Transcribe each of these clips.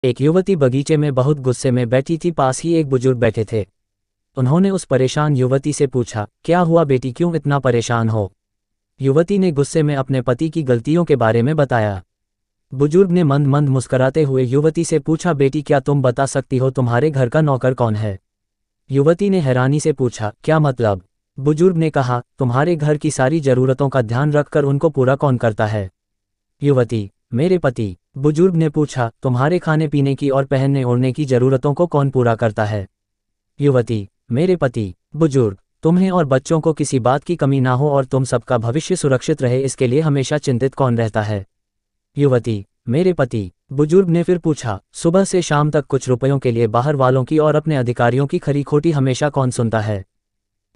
एक युवती बगीचे में बहुत गुस्से में बैठी थी। पास ही एक बुजुर्ग बैठे थे। उन्होंने उस परेशान युवती से पूछा, क्या हुआ बेटी, क्यों इतना परेशान हो? युवती ने गुस्से में अपने पति की गलतियों के बारे में बताया। बुजुर्ग ने मंद मंद मुस्कुराते हुए युवती से पूछा, बेटी क्या तुम बता सकती हो तुम्हारे घर का नौकर कौन है? युवती ने हैरानी से पूछा, क्या मतलब? बुजुर्ग ने कहा, तुम्हारे घर की सारी जरूरतों का ध्यान रखकर उनको पूरा कौन करता है? युवती, मेरे पति। बुजुर्ग ने पूछा, तुम्हारे खाने पीने की और पहनने ओढ़ने की जरूरतों को कौन पूरा करता है? युवती, मेरे पति। बुजुर्ग, तुम्हें और बच्चों को किसी बात की कमी ना हो और तुम सबका भविष्य सुरक्षित रहे, इसके लिए हमेशा चिंतित कौन रहता है? युवती, मेरे पति। बुजुर्ग ने फिर पूछा, सुबह से शाम तक कुछ रुपयों के लिए बाहर वालों की और अपने अधिकारियों की खरी खोटी हमेशा कौन सुनता है?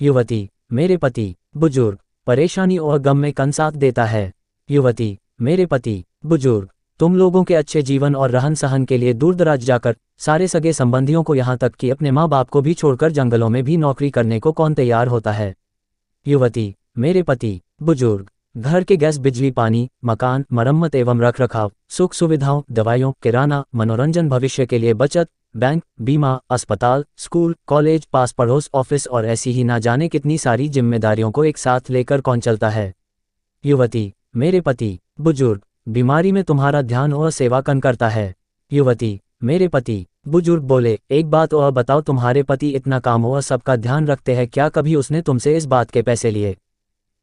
युवती, मेरे पति। बुजुर्ग, परेशानी और गम में कौन साथ देता है? युवती, मेरे पति। बुजुर्ग, तुम लोगों के अच्छे जीवन और रहन सहन के लिए दूर दराज जाकर सारे सगे संबंधियों को यहाँ तक कि अपने माँ बाप को भी छोड़कर जंगलों में भी नौकरी करने को कौन तैयार होता है? युवती, मेरे पति। बुजुर्ग, घर के गैस बिजली पानी मकान मरम्मत एवं रख रखाव सुख सुविधाओं दवाइयों किराना मनोरंजन भविष्य के लिए बचत बैंक बीमा अस्पताल स्कूल कॉलेज पास पड़ोस ऑफिस और ऐसी ही ना जाने कितनी सारी जिम्मेदारियों को एक साथ लेकर कौन चलता है? युवती, मेरे पति। बुजुर्ग, बीमारी में तुम्हारा ध्यान और सेवा कौन करता है? युवती, मेरे पति। बुजुर्ग बोले, एक बात और बताओ, तुम्हारे पति इतना काम और सबका ध्यान रखते हैं, क्या कभी उसने तुमसे इस बात के पैसे लिए?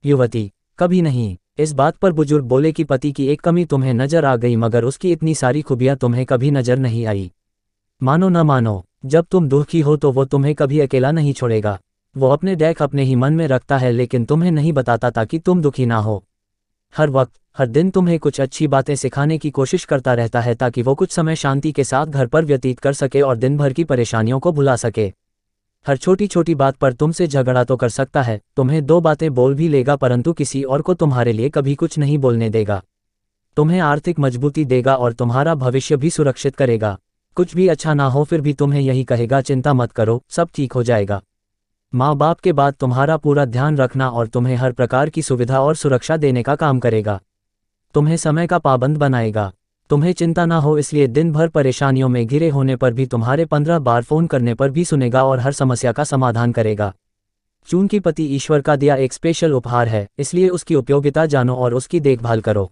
युवती, कभी नहीं। इस बात पर बुजुर्ग बोले कि पति की एक कमी तुम्हें नजर आ गई मगर उसकी इतनी सारी खूबियां तुम्हें कभी नजर नहीं आई। मानो न मानो, जब तुम दुखी हो तो वो तुम्हें कभी अकेला नहीं छोड़ेगा। वो अपने डैक अपने ही मन में रखता है लेकिन तुम्हें नहीं बताता ताकि तुम दुखी ना हो। हर वक्त हर दिन तुम्हें कुछ अच्छी बातें सिखाने की कोशिश करता रहता है ताकि वो कुछ समय शांति के साथ घर पर व्यतीत कर सके और दिन भर की परेशानियों को भुला सके। हर छोटी छोटी बात पर तुमसे झगड़ा तो कर सकता है, तुम्हें दो बातें बोल भी लेगा परंतु किसी और को तुम्हारे लिए कभी कुछ नहीं बोलने देगा। तुम्हें आर्थिक मजबूती देगा और तुम्हारा भविष्य भी सुरक्षित करेगा। कुछ भी अच्छा ना हो फिर भी तुम्हें यही कहेगा, चिंता मत करो, सब ठीक हो जाएगा। माँ बाप के बाद तुम्हारा पूरा ध्यान रखना और तुम्हें हर प्रकार की सुविधा और सुरक्षा देने का काम करेगा। तुम्हें समय का पाबंद बनाएगा। तुम्हें चिंता ना हो इसलिए दिन भर परेशानियों में घिरे होने पर भी तुम्हारे 15 बार फोन करने पर भी सुनेगा और हर समस्या का समाधान करेगा। चूंकि पति ईश्वर का दिया एक स्पेशल उपहार है इसलिए उसकी उपयोगिता जानो और उसकी देखभाल करो।